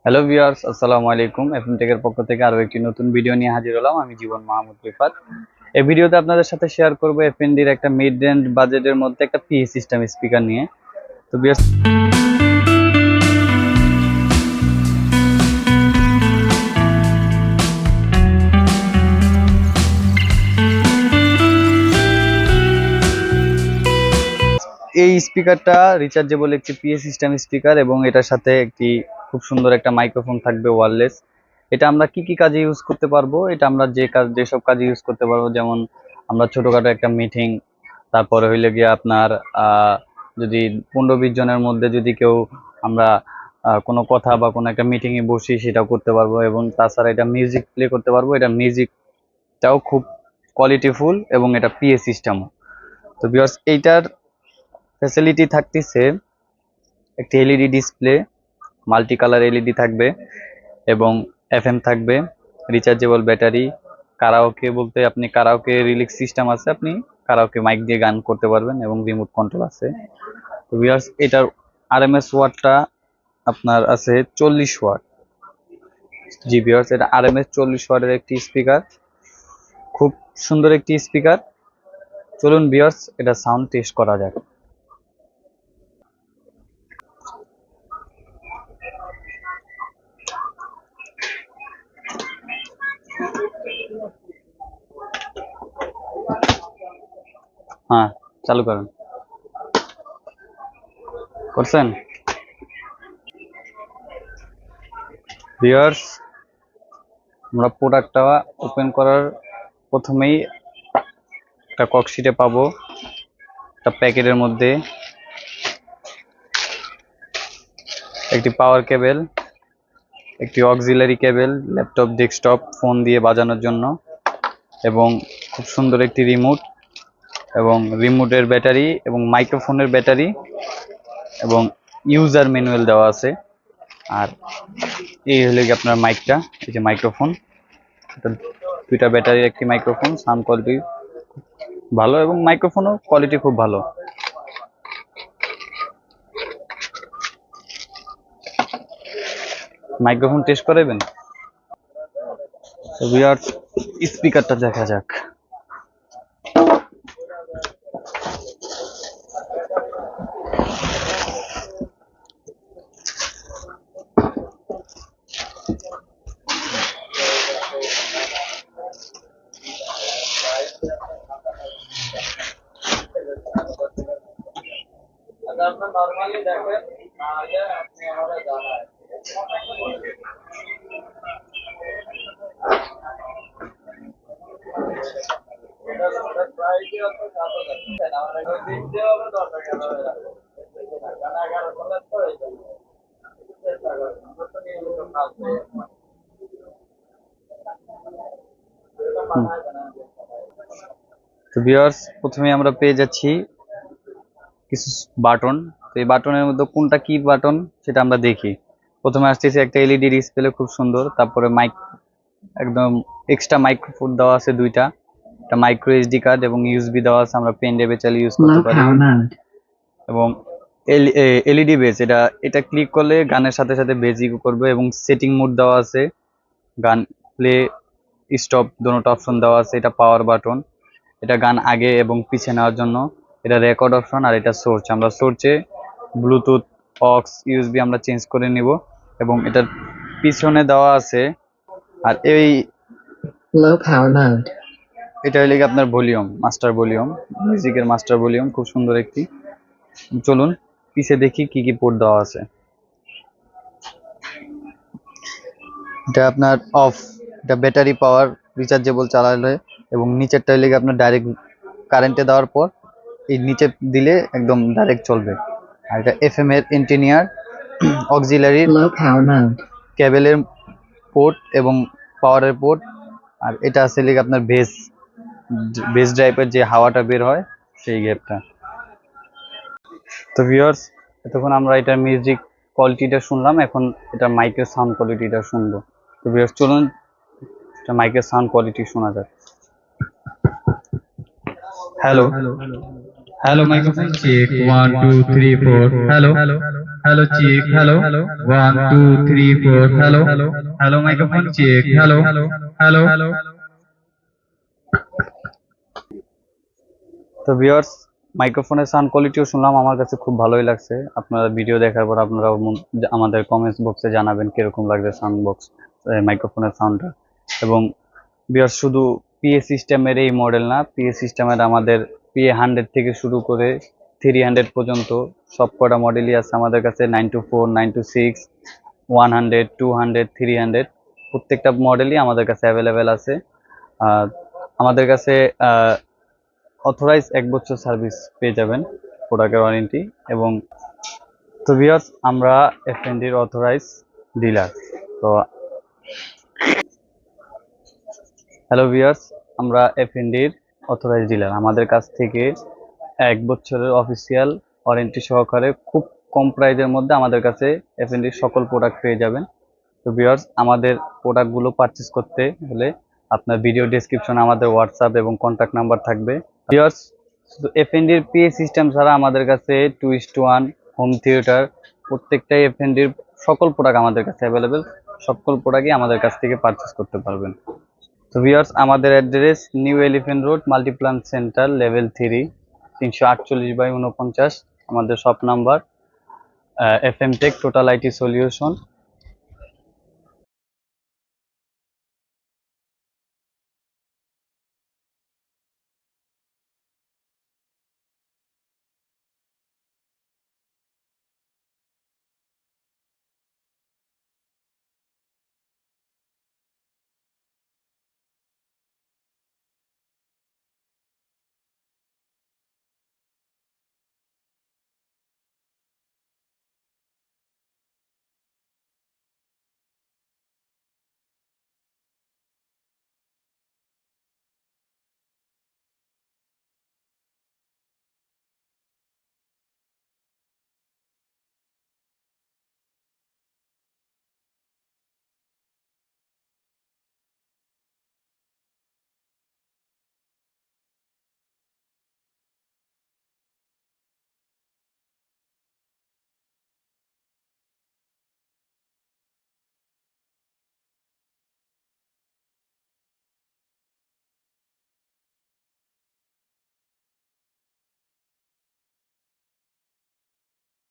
Hello viewers, আসসালামু আলাইকুম। FM টেকের পক্ষ থেকে আরো একটি নতুন ভিডিও নিয়ে হাজির হলাম। আমি জীবন মাহমুদ রিফাত। এই ভিডিওতে আপনাদের সাথে শেয়ার করব এফএনডির একটা মিড রেঞ্জ বাজেটের মধ্যে একটা পিএ সিস্টেম স্পিকার নিয়ে। তো ভিউয়ার্স, এই স্পিকারটা রিচার্জেবল একটি পিএ সিস্টেম স্পিকার এবং এটার সাথে একটি খুব সুন্দর একটা মাইক্রোফোন থাকবে ওয়্যারলেস। এটা আমরা কি কি কাজে ইউজ করতে পারবো, এটা আমরা যেসব কাজে ইউজ করতে পারবো, যেমন আমরা ছোটখাটো একটা মিটিং, তারপরে হইলে গিয়ে আপনার যদি 15-20 জনের মধ্যে যদি কেউ আমরা কোনো কথা বা কোনো একটা মিটিংয়ে বসি সেটাও করতে পারবো। এবং তাছাড়া এটা মিউজিক প্লে করতে পারবো। এটা মিউজিকটাও খুব কোয়ালিটিফুল এবং এটা পিএ সিস্টেমও। তো বিকজ এইটার ফ্যাসিলিটি থাকতেছে একটি LED display, multi colour LED থাকবে এবং এফএম থাকবে, রিচার্জেবল ব্যাটারি, কারাওকে বলতে আপনি কারাওকে রিলিক্স সিস্টেম আছে, আপনি কারাওকে মাইক দিয়ে গান করতে পারবেন এবং রিমোট কন্ট্রোল আছে। তো ভিউয়ার্স, এটার আরএমএস ওয়াটটা আপনার আছে 40 ওয়াট। জি ভিউয়ার্স, এটা আরএমএস 40 ওয়াটের একটি স্পিকার, খুব সুন্দর একটি স্পিকার। চলুন ভিউয়ার্স, এটা সাউন্ড টেস্ট করা যাক। হ্যাঁ, চালু করেন। করছেন ভিউয়ার্স, আমরা প্রোডাক্টটা ওপেন করার প্রথমেই একটা ককশিটে পাবো একটা প্যাকেটের মধ্যে একটি পাওয়ার কেবল, একটি অক্সিলারি কেবল ল্যাপটপ, ডেস্কটপ, ফোন দিয়ে বাজানোর জন্য, এবং খুব সুন্দর একটি রিমোট এবং রিমোটের ব্যাটারি এবং মাইক্রোফোনের ব্যাটারি এবং ইউজার ম্যানুয়াল দেওয়া আছে। আর এই হলো কি আপনার মাইকটা, এই যে মাইক্রোফোন, এটা দুইটা ব্যাটারির একটি মাইক্রোফোন, সাউন্ড কোয়ালিটি ভালো এবং মাইক্রোফোনও কোয়ালিটি খুব ভালো। মাইক্রোফোন টেস্ট করাবেন। তো ভিউয়ার্স, স্পিকারটা দেখা যাক। আপনার নরমালি দেখেন, আগে আপনি আমাদের জানায় তো ভিউয়ার্স, প্রথমে আমরা পেয়ে যাচ্ছি কিছু বাটন। তো এই বাটনের মধ্যে কোনটা কি বাটন সেটা আমরা দেখি। প্রথমে আসতেছে একটা এলইডি ডিসপ্লে, খুব সুন্দর। তারপরে মাইক, একদম এক্সট্রা মাইক্রোফোন দেওয়া আছে দুইটা, একটা মাইক্রো এসডি কার্ড এবং ইউএসবি দেওয়া আছে, আমরা পেন ড্রাইভে চালিয়ে ইউজ করতে পারি। এবং এলইডি বেস, এটা এটা ক্লিক করলে গানের সাথে সাথে বেস ইকো করবে এবং সেটিং মোড দেওয়া আছে, গান প্লে স্টপ দুটো অপশন দেওয়া আছে। এটা পাওয়ার বাটন, এটা গান আগে এবং পিছিয়ে নেওয়ার জন্য। এটা রেকর্ড অপশন, আর এটা সোর্স, আমরা সোর্সে ব্লুটুথ, অক্স, ইউএসবি আমরা চেঞ্জ করে নিব। এবং এটার পিছনে দেওয়া আছে, আর এই লো পাওয়ার মোড, এটা হলো কি আপনার ভলিউম, মাস্টার ভলিউম, মিউজিকের মাস্টার ভলিউম, খুব সুন্দর একটি। চলুন পিছে দেখি কি কি পোর্ট দেওয়া আছে। এটা আপনার অফ, এটা ব্যাটারি পাওয়ার, রিচার্জেবল চালালে। এবং নিচেরটা হলে আপনার ডাইরেক্ট কারেন্টে দেওয়ার পর এই নিচে দিলে একদম ডাইরেক্ট চলবে। আর এটা এফএম এর ইন্টিনিয়ার, অক্সিলারি কেবলের পোর্ট এবং পাওয়ারের পোর্ট। আর এটা আছে লিখে আপনার বেস ড্রাইভের যে হাওয়াটা বের হয় সেই গ্যাপটা। তো ভিউয়ার্স, এতক্ষণ আমরা এটার মিউজিক কোয়ালিটিটা শুনলাম, এখন এটা মাইকের সাউন্ড কোয়ালিটিটা শুনবো। তো ভিউয়ার্স, চলুন এটা মাইকের সাউন্ড কোয়ালিটি শোনা যাক। Hello, hello, microphone check 1 2 3 4, hello. hello check, hello, 1 2 3 4, hello, hello microphone check, hello, hello. তো ভিউয়ার্স, মাইক্রোফোনের সাউন্ড কোয়ালিটিও শুনলাম, আমার কাছে খুব ভালোই লাগছে। আপনারা ভিডিও দেখার পর আপনারা আমাদের কমেন্টস বক্সে জানাবেন কিরকম লাগছে সাউন্ড বক্স, মাইক্রোফোনের সাউন্ডটা। এবং ভিউয়ার্স, শুধু পিএ সিস্টেমের এই মডেল না, পিএ সিস্টেমের আমাদের PA100 থেকে শুরু করে 300 পর্যন্ত সব কটা মডেলই আছে আমাদের কাছে। 924, 926, 100, 200, 300 প্রত্যেকটা মডেলই আমাদের কাছে অ্যাভেলেবেল আছে। আর আমাদের কাছে অথরাইজ 1 বছর সার্ভিস পেয়ে যাবেন, প্রোডাক্টের ওয়ারেন্টি। এবং তো ভিউয়ার্স, আমরা এফএনডির অথরাইজ ডিলার। তো হ্যালো ভিউয়ার্স, আমরা এফএনডির অথরাইজ ডিলার। আমাদের কাছ থেকে 1 বছরের অফিসিয়াল ওয়ারেন্টি সহকারে খুব কম প্রাইজের মধ্যে আমাদের কাছে এফএনডির সকল প্রোডাক্ট পেয়ে যাবেন। তো ভিউয়ার্স, আমাদের প্রোডাক্টগুলো পারচেস করতে হলে আপনার ভিডিও ডেসক্রিপশনে আমাদের হোয়াটসঅ্যাপ এবং কন্ট্যাক্ট নাম্বার থাকবে। ভিউয়ার্স, শুধু এফএনডির পিএ সিস্টেম ছাড়া আমাদের কাছে 2:1 হোম থিয়েটার, প্রত্যেকটাই এফএনডির সকল প্রোডাক্ট আমাদের কাছে অ্যাভেলেবেল। সকল প্রোডাক্টই আমাদের কাছ থেকে পারচেস করতে পারবেন। তো ভিউয়ার্স, আমাদের address new elephant road, Multiplan centre, level 3, 348/49। আমাদের shop number FM take total IT solution.